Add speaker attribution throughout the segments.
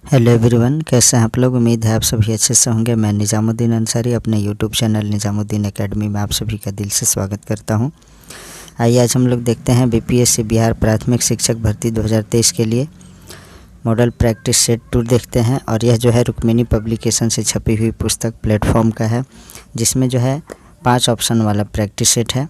Speaker 1: Hello everyone, कैसे हैं आप लोग। उम्मीद है आप सभी अच्छे से होंगे। मैं निजामुद्दीन अंसारी अपने यूट्यूब चैनल निजामुद्दीन एकेडमी में आप सभी का दिल से स्वागत करता हूं। आइए आज हम लोग देखते हैं बीपीएससी बिहार प्राथमिक शिक्षक भर्ती 2023 के लिए मॉडल प्रैक्टिस सेट 2 देखते हैं। और यह जो है रुक्मिणी पब्लिकेशन से छपी हुई पुस्तक प्लेटफॉर्म का है, जिसमें जो है 5 ऑप्शन वाला प्रैक्टिस सेट है।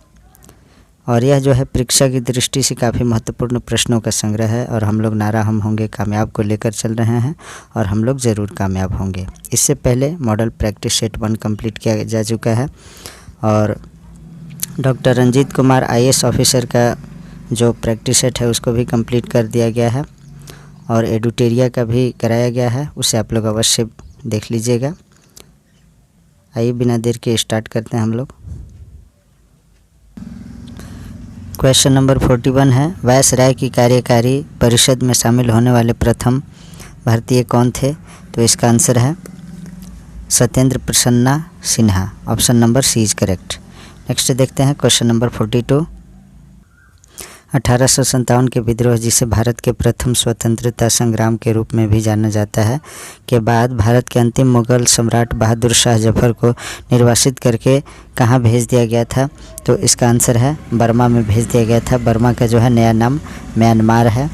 Speaker 1: और यह जो है परीक्षा की दृष्टि से काफ़ी महत्वपूर्ण प्रश्नों का संग्रह है। और हम लोग नारा हम होंगे कामयाब को लेकर चल रहे हैं और हम लोग ज़रूर कामयाब होंगे। इससे पहले मॉडल प्रैक्टिस सेट 1 कंप्लीट किया जा चुका है और doctor Ranjit Kumar IAS officer का जो प्रैक्टिस सेट है उसको भी कंप्लीट कर दिया गया है और एडुटेरिया का भी कराया गया है, उसे आप लोग अवश्य देख लीजिएगा। आइए बिना देर के स्टार्ट करते हैं हम लोग। क्वेश्चन नंबर 41 है, वायसराय की कार्यकारी परिषद में शामिल होने वाले प्रथम भारतीय कौन थे। तो इसका आंसर है Satyendra Prasanna Sinha. Option number C is correct. Next देखते हैं क्वेश्चन नंबर 42। 1857 के विद्रोह, जिसे भारत के प्रथम स्वतंत्रता संग्राम के रूप में भी जाना जाता है, के बाद भारत के अंतिम मुगल सम्राट बहादुर शाह जफर को निर्वासित करके कहाँ भेज दिया गया था। तो इसका आंसर है बर्मा में भेज दिया गया था। बर्मा का जो है नया नाम म्यांमार है।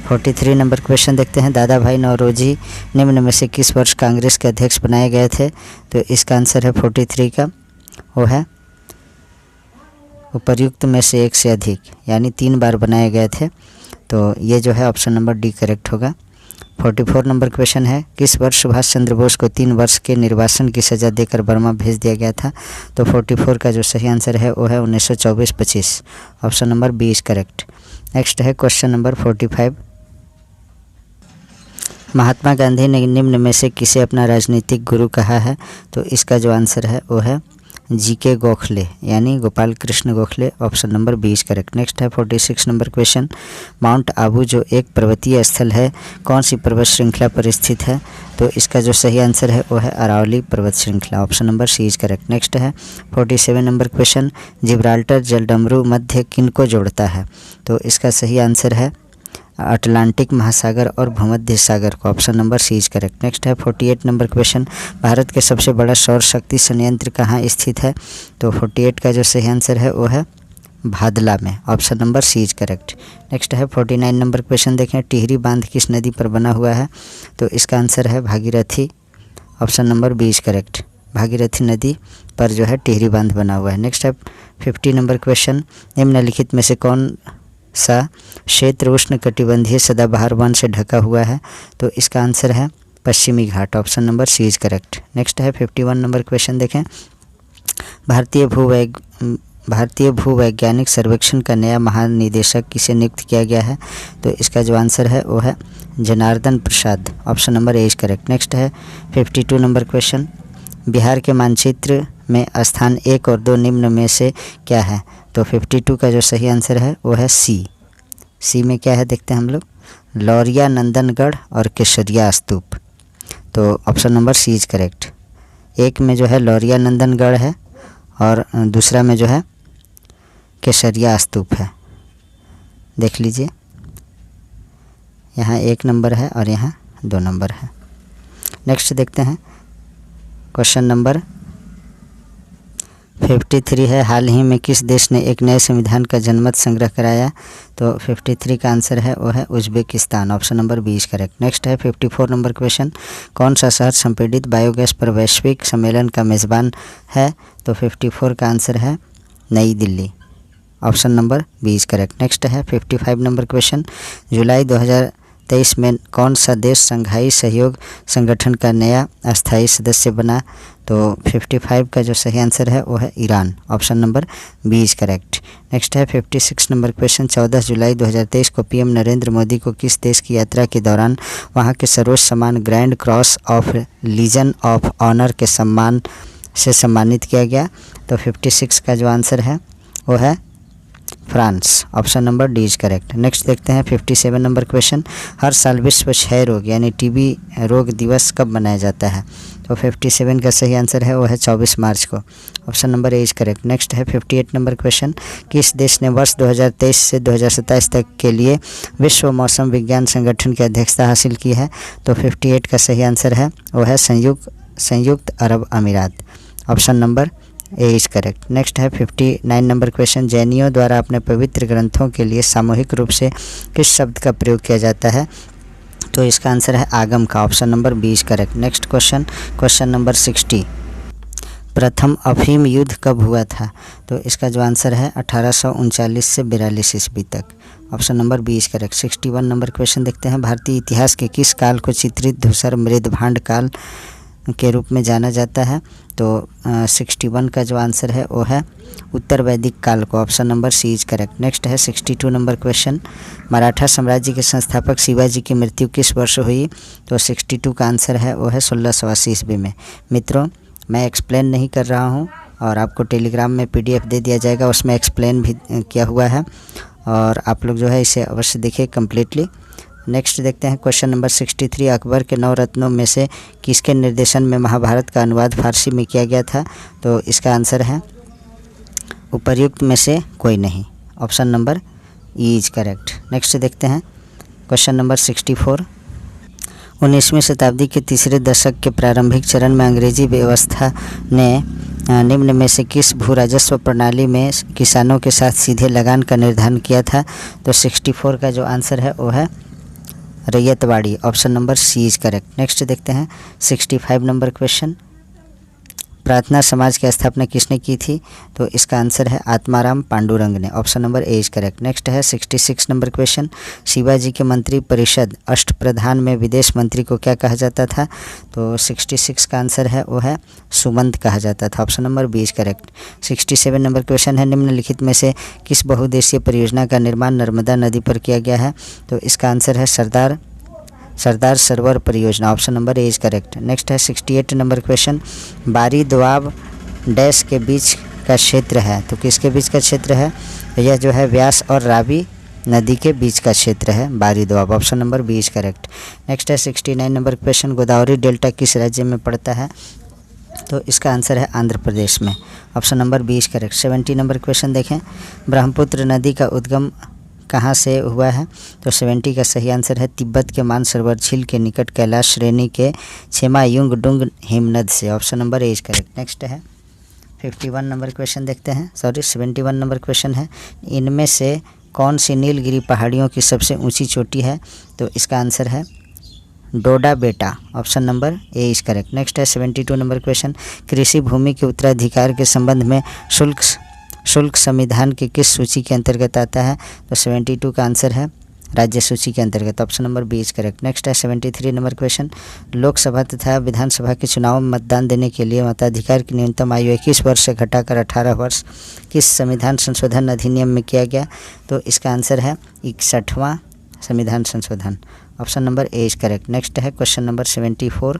Speaker 1: 43 नंबर क्वेश्चन देखते हैं, दादा भाई नौरोजी निम्न में से किस वर्ष कांग्रेस के अध्यक्ष बनाए गए थे। तो इसका आंसर है 43 का, वो है उपर्युक्त में से एक से अधिक, यानी 3 बार बनाए गए थे। तो ये जो है ऑप्शन नंबर डी करेक्ट होगा। 44 नंबर क्वेश्चन है, किस वर्ष सुभाष चंद्र बोस को 3 वर्ष के निर्वासन की सज़ा देकर बर्मा भेज दिया गया था। तो 44 का जो सही आंसर है वो है 1924-25। Option number B is correct. Next है क्वेश्चन नंबर 45। महात्मा गांधी ने निम्न में से किसे अपना राजनीतिक गुरु कहा है। तो इसका जो आंसर है वो है जीके गोखले, यानी Gopal Krishna Gokhale. Option number B is correct. Next है 46 नंबर क्वेश्चन, माउंट आबू जो एक पर्वतीय स्थल है कौन सी पर्वत श्रृंखला पर स्थित है। तो इसका जो सही आंसर है वो है अरावली पर्वत श्रृंखला। Option number C is correct. Next है 47 नंबर क्वेश्चन, जिब्राल्टर जलडमरू मध्य किनको जोड़ता है। तो इसका सही आंसर है अटलांटिक महासागर और भूमध्य सागर को। Option number C is correct. Next है 48 नंबर क्वेश्चन, भारत के सबसे बड़ा सौर शक्ति संयंत्र कहाँ स्थित है। तो 48 का जो सही आंसर है वो है भादला में। Option number C is correct. Next है 49 नंबर क्वेश्चन देखें, टिहरी बांध किस नदी पर बना हुआ है। तो इसका आंसर है Bhagirathi. Option number B is correct. Bhagirathi नदी पर जो है टिहरी बांध बना हुआ है। नेक्स्ट है 50 नंबर क्वेश्चन, निम्नलिखित में से कौन सा क्षेत्र उष्ण कटिबंधीय सदाबहार वन से ढका हुआ है। तो इसका आंसर है पश्चिमी घाट। Option number C is correct. Next है 51 नंबर क्वेश्चन देखें, भारतीय भूवैज्ञानिक सर्वेक्षण का नया महानिदेशक किसे नियुक्त किया गया है। तो इसका जो आंसर है वो है Janardan Prasad. Option number A is correct. Next है 52 नंबर क्वेश्चन, बिहार के मानचित्र में स्थान 1 और 2 निम्न में से क्या है। तो 52 का जो सही आंसर है वो है सी में क्या है देखते हैं हम लोग, लौरिया नंदनगढ़ और केसरिया स्तूप। तो option number C is correct. एक में जो है लौरिया नंदनगढ़ है और दूसरा में जो है केसरिया स्तूप है। देख लीजिए, यहाँ 1 नंबर है और यहाँ 2 नंबर है। नेक्स्ट देखते हैं क्वेश्चन नंबर 53 है, हाल ही में किस देश ने एक नए संविधान का जनमत संग्रह कराया। तो 53 का आंसर है वो है Uzbekistan. Option number B is correct. Next है 54 नंबर क्वेश्चन, कौन सा शहर संपीड़ित बायोगैस पर वैश्विक सम्मेलन का मेज़बान है। तो 54 का आंसर है New Delhi. Option number B is correct. Next है 55 नंबर क्वेश्चन, जुलाई 2023 में कौन सा देश संघाई सहयोग संगठन का नया अस्थायी सदस्य बना। तो 55 का जो सही आंसर है वो है Iran. Option number B is correct. Next है 56 नंबर क्वेश्चन, 14 जुलाई 2023 को पीएम नरेंद्र मोदी को किस देश की यात्रा के दौरान वहां के सर्वोच्च सम्मान grand cross of legion of honour के सम्मान से सम्मानित किया गया। तो 56 का जो आंसर है वो है France. Option number D is correct. Next देखते हैं 57 नंबर क्वेश्चन। हर साल विश्व क्षय रोग यानी टीबी रोग दिवस कब मनाया जाता है? तो 57 का सही आंसर है वो है 24 मार्च को। Option number A is correct. Next है 58 नंबर क्वेश्चन। किस देश ने वर्ष 2023 से 2027 तक के लिए विश्व मौसम विज्ञान संगठन की अध्यक्षता हासिल की है? तो 58 का सही आंसर है वो है संयुक्त अरब अमीरात। Option number A is correct. Next है 59 नंबर क्वेश्चन। जैनियों द्वारा अपने पवित्र ग्रंथों के लिए सामूहिक रूप से किस शब्द का प्रयोग किया जाता है? तो इसका आंसर है आगम का। Option number B is correct. Next question number 60। प्रथम अफीम युद्ध कब हुआ था? तो इसका जो आंसर है 1839 से 42 ईस्वी तक। Option number B is correct. 61 number question देखते हैं। भारतीय इतिहास के किस काल को चित्रित धूसर मृद भांड काल के रूप में जाना जाता है? तो 61 का जो आंसर है वो है उत्तर वैदिक काल को। Option number C is correct. Next है 62 नंबर क्वेश्चन। मराठा साम्राज्य के संस्थापक शिवाजी की मृत्यु किस वर्ष हुई? तो 62 का आंसर है वो है 1680 ईस्वी में। मित्रों, मैं एक्सप्लेन नहीं कर रहा हूँ और आपको टेलीग्राम में PDF दे दिया जाएगा, उसमें एक्सप्लेन भी किया हुआ है और आप लोग जो है इसे अवश्य देखिए कम्प्लीटली। नेक्स्ट देखते हैं क्वेश्चन नंबर 63। अकबर के 9 रत्नों में से किसके निर्देशन में महाभारत का अनुवाद फारसी में किया गया था? तो इसका आंसर है उपर्युक्त में से कोई नहीं। Option number E is correct. Next देखते हैं क्वेश्चन नंबर 64। 19वीं शताब्दी के तीसरे दशक के प्रारंभिक चरण में अंग्रेजी व्यवस्था ने निम्न में से किस भू राजस्व प्रणाली में किसानों के साथ सीधे लगान का निर्धारण किया था? तो 64 का जो आंसर है वो है Ryotwari. Option number C is correct. Next देखते हैं 65 नंबर क्वेश्चन। प्रार्थना समाज की स्थापना किसने की थी? तो इसका आंसर है आत्माराम पांडुरंग ने। Option number A is correct. Next है 66 नंबर क्वेश्चन। शिवाजी के मंत्री परिषद अष्टप्रधान में विदेश मंत्री को क्या कहा जाता था? तो 66 का आंसर है वो है सुमंत कहा जाता था। Option number B is correct. 67 number question है। निम्नलिखित में से किस बहुउद्देशीय परियोजना का निर्माण नर्मदा नदी पर किया गया है? तो इसका आंसर है सरदार सरोवर परियोजना। Option number A is correct. Next है 68 नंबर क्वेश्चन। बारी दोआब डैश के बीच का क्षेत्र है, तो किसके बीच का क्षेत्र है? यह जो है व्यास और रावी नदी के बीच का क्षेत्र है Bari Doab. Option number B is correct. Next है 69 नंबर क्वेश्चन। गोदावरी डेल्टा किस राज्य में पड़ता है? तो इसका आंसर है आंध्र प्रदेश में। Option number B is correct. 70 number question देखें। ब्रह्मपुत्र नदी का उद्गम कहाँ से हुआ है? तो 70 का सही आंसर है तिब्बत के मानसरोवर झील के निकट कैलाश श्रेणी के छेमा युंग डुंग हिमनद से। Option number A is correct. Next है 51 नंबर क्वेश्चन देखते हैं। 71 नंबर क्वेश्चन है। इनमें से कौन सी नीलगिरी पहाड़ियों की सबसे ऊंची चोटी है? तो इसका आंसर है डोडा बेटा। Option number A is correct. Next है 72 नंबर क्वेश्चन। कृषि भूमि के उत्तराधिकार के संबंध में शुल्क संविधान की किस सूची के अंतर्गत आता है? तो 72 का आंसर है राज्य सूची के अंतर्गत। Option number B is correct. Next है 73 नंबर क्वेश्चन। लोकसभा तथा विधानसभा के चुनाव में मतदान देने के लिए मताधिकार की न्यूनतम आयु 21 वर्ष से घटाकर 18 वर्ष किस संविधान संशोधन अधिनियम में किया गया? तो इसका आंसर है 61वां संविधान संशोधन। Option number A is correct. Next है क्वेश्चन नंबर 74।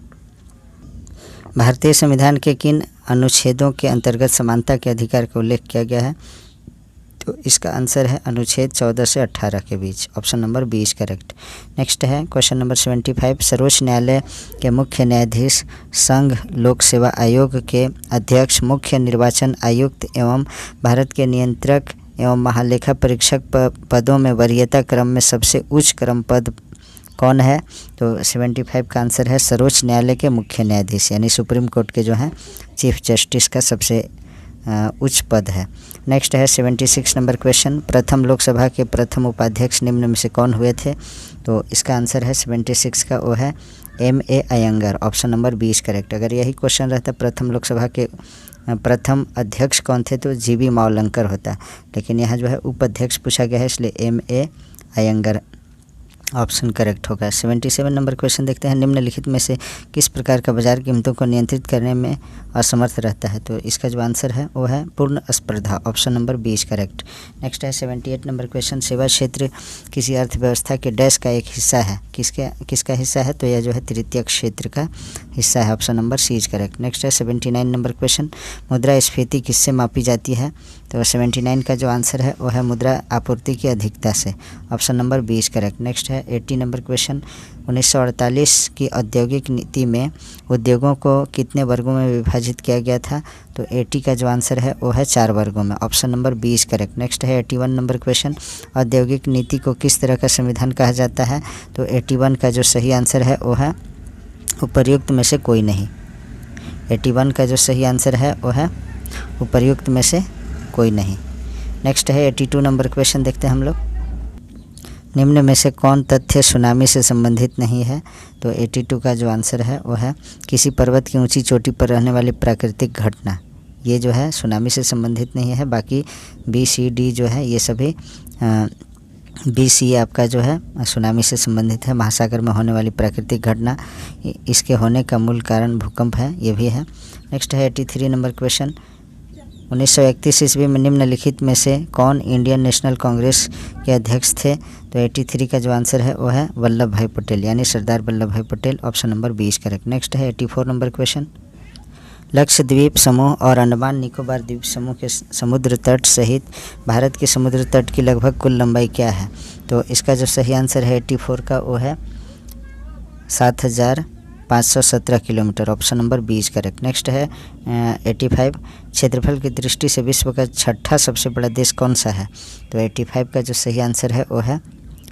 Speaker 1: भारतीय संविधान के किन अनुच्छेदों के अंतर्गत समानता के अधिकार का उल्लेख किया गया है? तो इसका आंसर है अनुच्छेद 14 से 18 के बीच। Option number B is correct. Next है क्वेश्चन नंबर 75। सर्वोच्च न्यायालय के मुख्य न्यायाधीश, संघ लोक सेवा आयोग के अध्यक्ष, मुख्य निर्वाचन आयुक्त एवं भारत के नियंत्रक एवं महालेखा परीक्षक पदों में वरीयता क्रम में सबसे उच्च क्रम पद कौन है? तो 75 का आंसर है सर्वोच्च न्यायालय के मुख्य न्यायाधीश यानी सुप्रीम कोर्ट के जो हैं चीफ जस्टिस का सबसे उच्च पद है। नेक्स्ट है 76 नंबर क्वेश्चन। प्रथम लोकसभा के प्रथम उपाध्यक्ष निम्न में से कौन हुए थे? तो इसका आंसर है 76 का वो है M.A. Iyengar. Option number B is correct. अगर यही क्वेश्चन रहता प्रथम लोकसभा के प्रथम अध्यक्ष कौन थे तो G.B. मावलंकर होता, लेकिन यहाँ जो है उपाध्यक्ष पूछा गया है इसलिए M.A. अयंगर ऑप्शन करेक्ट होगा। 77 नंबर क्वेश्चन देखते हैं, निम्नलिखित में से किस प्रकार का बाजार कीमतों को नियंत्रित करने में असमर्थ रहता है? तो इसका जो आंसर है वो है पूर्ण स्पर्धा, ऑप्शन नंबर 20 करेक्ट। नेक्स्ट है 78 नंबर क्वेश्चन, सेवा क्षेत्र किसी अर्थव्यवस्था के डैश का एक हिस्सा है, किसका हिस्सा है? तो यह जो है तृतीय क्षेत्र का हिस्सा है, option number C is correct. Next है 79 नंबर क्वेश्चन, मुद्रास्फीति किससे मापी जाती है? तो 79 का जो आंसर है वो है मुद्रा आपूर्ति की अधिकता से, ऑप्शन नंबर 20 करेक्ट। नेक्स्ट है 80 नंबर क्वेश्चन, 1948 की औद्योगिक नीति में उद्योगों को कितने वर्गों में विभाजित किया गया था? तो 80 का जो आंसर है वो है 4 वर्गों में, ऑप्शन नंबर 20 करेक्ट। नेक्स्ट है 81 नंबर क्वेश्चन, औद्योगिक नीति को किस तरह का संविधान कहा जाता है? तो 81 का जो सही आंसर है वो है उपर्युक्त में से कोई नहीं। 81 का जो सही आंसर है वो है उपर्युक्त में से कोई नहीं। नेक्स्ट है 82 नंबर क्वेश्चन देखते हैं हम लोग, निम्न में से कौन तथ्य सुनामी से संबंधित नहीं है? तो 82 का जो आंसर है वो है किसी पर्वत की ऊंची चोटी पर रहने वाली प्राकृतिक घटना, ये जो है सुनामी से संबंधित नहीं है। बाकी बी सी डी जो है ये सभी बी सी आपका जो है सुनामी से संबंधित है। महासागर में होने वाली प्राकृतिक घटना, इसके होने का मूल कारण भूकंप है, ये भी है। नेक्स्ट है 83 नंबर क्वेश्चन, 1931 ईस्वी में निम्नलिखित में से कौन इंडियन नेशनल कांग्रेस के अध्यक्ष थे? तो 83 का जो आंसर है वो है वल्लभ भाई पटेल, यानी सरदार वल्लभ भाई Patel, option number 20 correct. Next है 84 नंबर क्वेश्चन, लक्षद्वीप समूह और अंडमान निकोबार द्वीप समूह के समुद्र तट सहित भारत के समुद्र तट की लगभग कुल लंबाई क्या है? तो इसका जो सही आंसर है 84 का वो है 7517 kilometre, option number 20 correct. Next है 85, क्षेत्रफल की दृष्टि से विश्व का छठा सबसे बड़ा देश कौन सा है? तो 85 का जो सही आंसर है वो है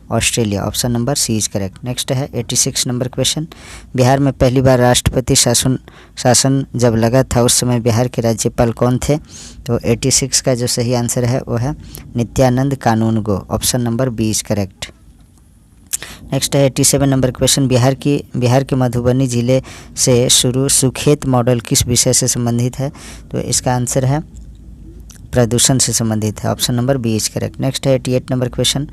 Speaker 1: Australia, option number C is correct. Next है 86 नंबर क्वेश्चन, बिहार में पहली बार राष्ट्रपति शासन जब लगा था उस समय बिहार के राज्यपाल कौन थे? तो 86 का जो सही आंसर है वो है नित्यानंद कानूनगो, ऑप्शन नंबर 20 करेक्ट। नेक्स्ट है 87 नंबर क्वेश्चन, बिहार के मधुबनी जिले से शुरू सुखेत मॉडल किस विषय से संबंधित है? तो इसका आंसर है प्रदूषण से संबंधित है, ऑप्शन नंबर 20 करेक्ट। नेक्स्ट है 88 number question,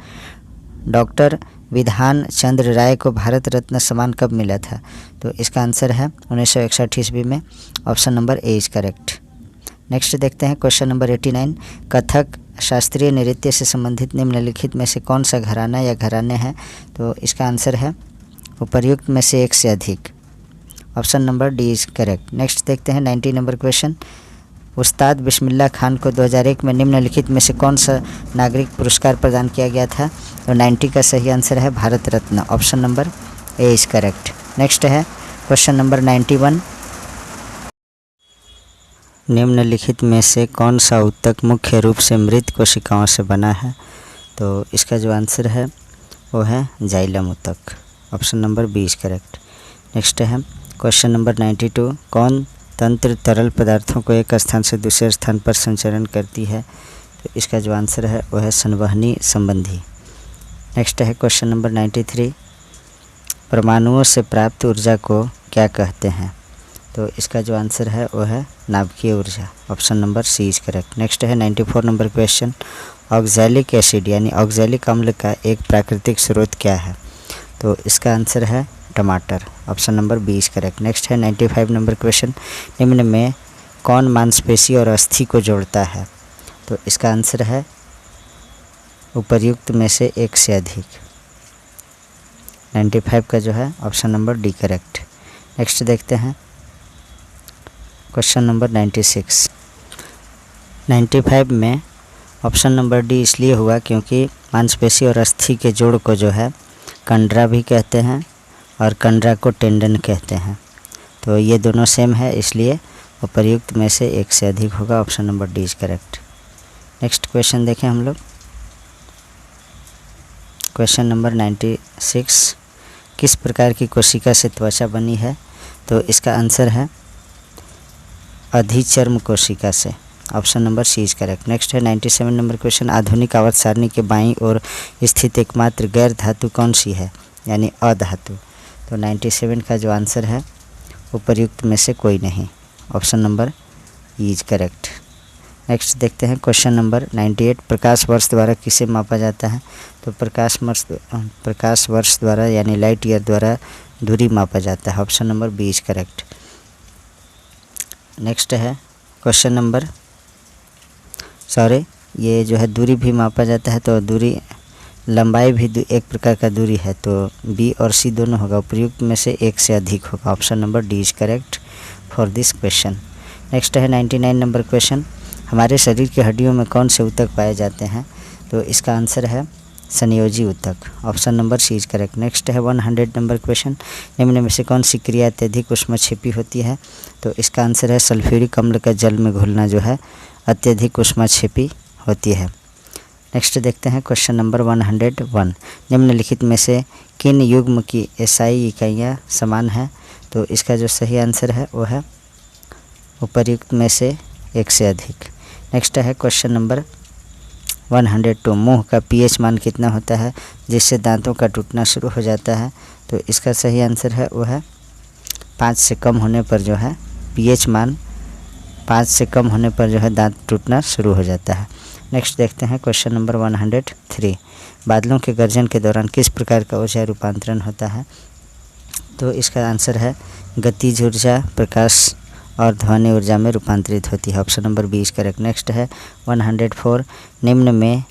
Speaker 1: doctor Bidhan Chandra राय को भारत रत्न सम्मान कब मिला था? तो इसका आंसर है 1961 ईस्वी में, option number A is correct. Next देखते हैं क्वेश्चन नंबर 89, कथक शास्त्रीय नृत्य से संबंधित निम्नलिखित में से कौन सा घराना या घराने हैं? तो इसका आंसर है उपर्युक्त में से एक से अधिक, option number D is correct. Next देखते हैं 90 नंबर क्वेश्चन, उस्ताद बिस्मिल्लाह खान को 2001 में निम्नलिखित में से कौन सा नागरिक पुरस्कार प्रदान किया गया था? तो 90 का सही आंसर है Bharat Ratna, option number A is correct. Next है क्वेश्चन नंबर 91, निम्नलिखित में से कौन सा ऊतक मुख्य रूप से मृत कोशिकाओं से बना है? तो इसका जो आंसर है वो है जाइलम ऊतक, ऑप्शन नंबर 20 करेक्ट। नेक्स्ट है क्वेश्चन नंबर 92, कौन तंत्र तरल पदार्थों को एक स्थान से दूसरे स्थान पर संचरण करती है? तो इसका जो आंसर है वो है संवहनी संबंधी। नेक्स्ट है क्वेश्चन नंबर 93, परमाणुओं से प्राप्त ऊर्जा को क्या कहते हैं? तो इसका जो आंसर है वो है नाभिकीय ऊर्जा, option number C is correct. Next है 94 नंबर क्वेश्चन, ऑक्सैलिक एसिड यानी ऑक्सैलिक अम्ल का एक प्राकृतिक स्रोत क्या है? तो इसका आंसर है टमाटर, ऑप्शन नंबर 20 करेक्ट। नेक्स्ट है 95 नंबर क्वेश्चन, निम्न में कौन मांसपेशी और अस्थि को जोड़ता है? तो इसका आंसर है उपर्युक्त में से एक से अधिक, 95 का जो है option number D correct. Next देखते हैं क्वेश्चन नंबर 96, 95 में ऑप्शन नंबर डी इसलिए हुआ क्योंकि मांसपेशी और अस्थि के जोड़ को जो है कंडरा भी कहते हैं और कंडरा को टेंडन कहते हैं, तो ये दोनों सेम है, इसलिए उपर्युक्त में से एक से अधिक होगा, option number D is correct. Next question देखें हम लोग, क्वेश्चन नंबर 96, किस प्रकार की कोशिका से त्वचा बनी है? तो इसका आंसर है अधिचर्म कोशिका से, option number C is correct. Next है 97 नंबर क्वेश्चन, आधुनिक आवर्त सारणी के बाईं ओर स्थित एकमात्र गैर धातु कौन सी है, यानी अधातु? तो 97 का जो आंसर है उपर्युक्त में से कोई नहीं, option number E is correct. Next देखते हैं क्वेश्चन नंबर 98, प्रकाश वर्ष द्वारा किसे मापा जाता है? तो प्रकाश वर्ष द्वारा यानी लाइट ईयर द्वारा दूरी मापा जाता है। Option number B is correct. Next है क्वेश्चन नंबर ये जो है दूरी भी मापा जाता है, तो दूरी लंबाई भी एक प्रकार का दूरी है, तो बी और सी दोनों होगा, उपयुक्त में से एक से अधिक होगा। Option number D is correct for this question. Next है 99 नंबर क्वेश्चन, हमारे शरीर की हड्डियों में कौन से ऊतक पाए जाते हैं? तो इसका आंसर है संयोजी ऊतक। Option number C is correct. Next है 100 नंबर क्वेश्चन, निम्न में से कौन सी क्रिया अत्यधिक ऊष्माक्षेपी होती है? तो इसका आंसर है सल्फ्यूरिक अम्ल का जल में घुलना जो है अत्यधिक ऊष्माक्षेपी होती है। नेक्स्ट देखते हैं क्वेश्चन नंबर 101, निम्नलिखित में से किन युग्म की एसआई इकाइयाँ समान है? तो इसका जो सही आंसर है वो है उपर्युक्त में से एक से अधिक। नेक्स्ट है क्वेश्चन नंबर 102, मुंह का पीएच मान कितना होता है जिससे दांतों का टूटना शुरू हो जाता है? तो इसका सही आंसर है वो है 5 से कम होने पर जो है पीएच मान 5 से कम होने पर जो है दांत टूटना शुरू हो जाता है। नेक्स्ट देखते हैं क्वेश्चन नंबर 103, बादलों के गर्जन के दौरान किस प्रकार का ऊर्जा रूपांतरण होता है? तो इसका आंसर है गतिज ऊर्जा, प्रकाश और ध्वनि ऊर्जा में रूपांतरित होती है। Option number B is correct. Next है 104, निम्न में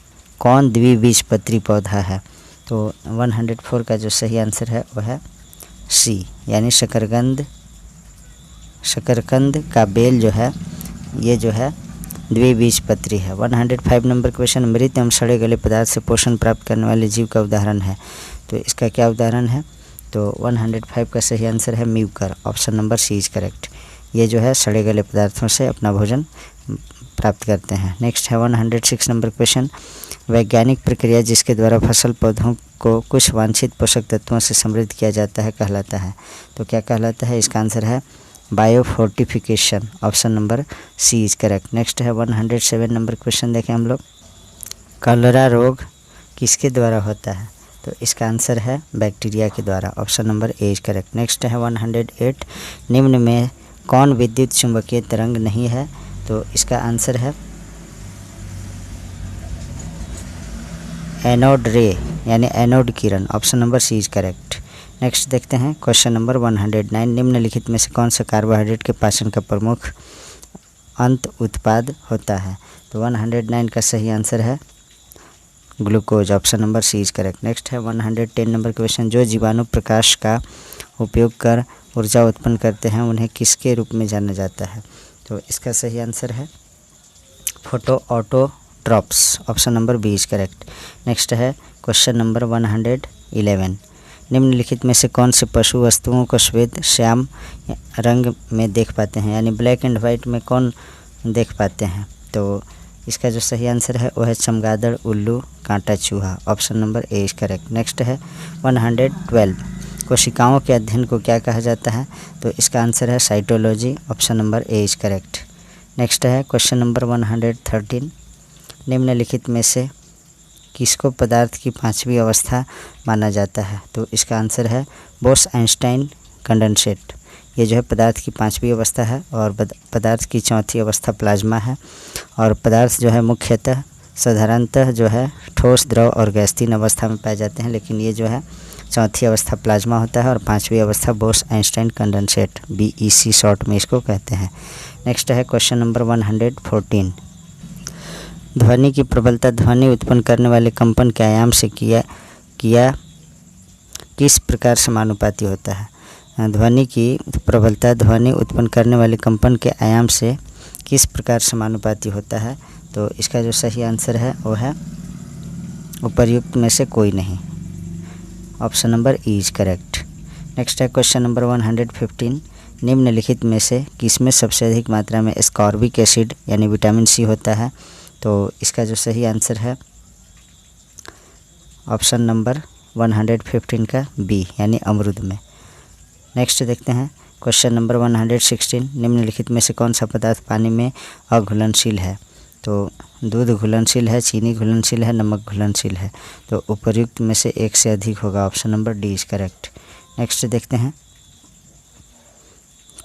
Speaker 1: कौन द्विबीजपत्री पौधा है? तो 104 का जो सही आंसर है वह है सी, यानी शकरकंद का बेल जो है ये जो है द्विबीजपत्री है। 105 नंबर क्वेश्चन, मृत एवं सड़े गले पदार्थ से पोषण प्राप्त करने वाले जीव का उदाहरण है? तो इसका क्या उदाहरण है? तो 105 का सही आंसर है mucor. Option number C is correct. ये जो है सड़े गले पदार्थों से अपना भोजन प्राप्त करते हैं। नेक्स्ट है 106 नंबर क्वेश्चन, वैज्ञानिक प्रक्रिया जिसके द्वारा फसल पौधों को कुछ वांछित पोषक तत्वों से समृद्ध किया जाता है कहलाता है? तो क्या कहलाता है? इसका आंसर है biofortification. Option number C is correct. Next है 107 नंबर क्वेश्चन देखें हम लोग, कलरा रोग किसके द्वारा होता है? तो इसका आंसर है बैक्टीरिया के द्वारा। Option number A is correct. Next है 108, निम्न में कौन विद्युत चुंबकीय तरंग नहीं है? तो इसका आंसर है एनोड रे यानी एनोड किरण। Option number C is correct. Next देखते हैं क्वेश्चन नंबर 109, निम्नलिखित में से कौन सा कार्बोहाइड्रेट के पाचन का प्रमुख अंत उत्पाद होता है? तो 109 का सही आंसर है glucose. Option number C is correct. Next है 110 नंबर क्वेश्चन, जो जीवाणु प्रकाश का उपयोग कर ऊर्जा उत्पन्न करते हैं उन्हें किसके रूप में जाना जाता है? तो इसका सही आंसर है photo autotrophs. Option number B is correct. Next है क्वेश्चन नंबर 111, निम्नलिखित में से कौन से पशु वस्तुओं को श्वेत श्याम रंग में देख पाते हैं, यानी ब्लैक एंड वाइट में कौन देख पाते हैं? तो इसका जो सही आंसर है वो है चमगादड़, उल्लू, कांटा चूहा। Option number A is correct. Next है 112, कोशिकाओं के अध्ययन को क्या कहा जाता है? तो इसका आंसर है cytology. Option number A is correct. Next है क्वेश्चन नंबर 113, निम्नलिखित में से किसको पदार्थ की पांचवी अवस्था माना जाता है? तो इसका आंसर है बोस-आइंस्टाइन कंडेंसेट। ये जो है पदार्थ की पांचवी अवस्था है और पदार्थ की चौथी अवस्था प्लाज्मा है। और पदार्थ जो है मुख्यतः साधारणतः जो है ठोस, द्रव और गैस 3 अवस्था में पाए जाते हैं, लेकिन ये जो है चौथी अवस्था प्लाज्मा होता है और पांचवी अवस्था बोस-आइंस्टाइन कंडेंसेट, BEC शॉर्ट में इसको कहते हैं। नेक्स्ट है क्वेश्चन नंबर 114, ध्वनि की प्रबलता ध्वनि उत्पन्न करने वाले कंपन के आयाम से किया किस प्रकार समानुपाती होता है? ध्वनि की प्रबलता ध्वनि उत्पन्न करने वाले कंपन के आयाम से किस प्रकार समानुपाती होता है? तो इसका जो सही आंसर है वो है उपर्युक्त में से कोई नहीं। Option number E is correct. Next है क्वेश्चन नंबर 115, निम्नलिखित में से किसमें सबसे अधिक मात्रा में एस्कॉर्बिक एसिड यानी विटामिन सी होता है? तो इसका जो सही आंसर है ऑप्शन नंबर 115 का बी यानी अमरूद में। नेक्स्ट देखते हैं क्वेश्चन नंबर 116, निम्नलिखित में से कौन सा पदार्थ पानी में अघुलनशील है? तो दूध घुलनशील है, चीनी घुलनशील है, नमक घुलनशील है। तो उपर्युक्त में से एक से अधिक होगा। Option number D is correct. Next देखते हैं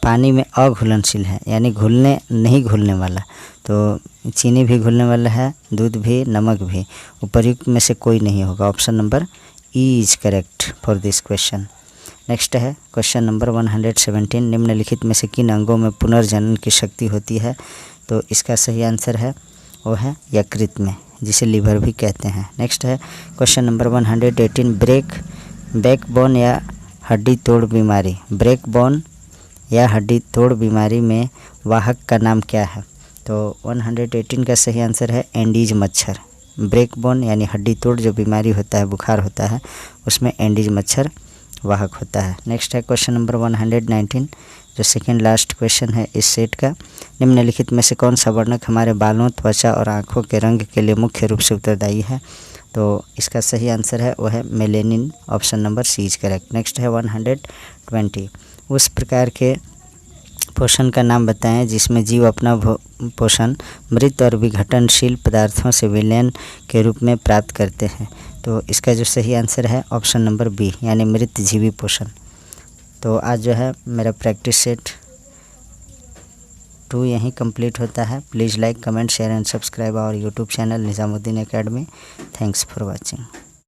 Speaker 1: पानी में अघुलनशील है यानी नहीं घुलने वाला। तो चीनी भी घुलने वाला है, दूध भी, नमक भी। उपर्युक्त में से कोई नहीं होगा। Option number E is correct for this question. Next है क्वेश्चन नंबर 117, निम्नलिखित में से किन अंगों में पुनर्जनन की शक्ति होती है? तो इसका सही आंसर है वो है यकृत में, जिसे लीवर भी कहते हैं। नेक्स्ट है क्वेश्चन नंबर 118, बैकबोन या हड्डी तोड़ बीमारी, ब्रेकबोन या हड्डी तोड़ बीमारी में वाहक का नाम क्या है? तो 118 का सही आंसर है एंडीज मच्छर। ब्रेकबोन यानी हड्डी तोड़ जो बीमारी होता है, बुखार होता है, उसमें एंडीज मच्छर वाहक होता है। नेक्स्ट है क्वेश्चन नंबर 119, जो सेकेंड लास्ट क्वेश्चन है इस सेट का। निम्नलिखित में से कौन सा वर्णक हमारे बालों, त्वचा और आँखों के रंग के लिए मुख्य रूप से उत्तरदायी है? तो इसका सही आंसर है वो है melanin. Option number C is correct. Next है 120, उस प्रकार के पोषण का नाम बताएं जिसमें जीव अपना पोषण मृत और विघटनशील पदार्थों से विलयन के रूप में प्राप्त करते हैं। तो इसका जो सही आंसर है ऑप्शन नंबर बी, यानी मृत जीवी पोषण। तो आज जो है मेरा प्रैक्टिस सेट 2 यहीं कंप्लीट होता है। Please like, comment, share and subscribe our YouTube channel Nizamuddin academy. Thanks for watching.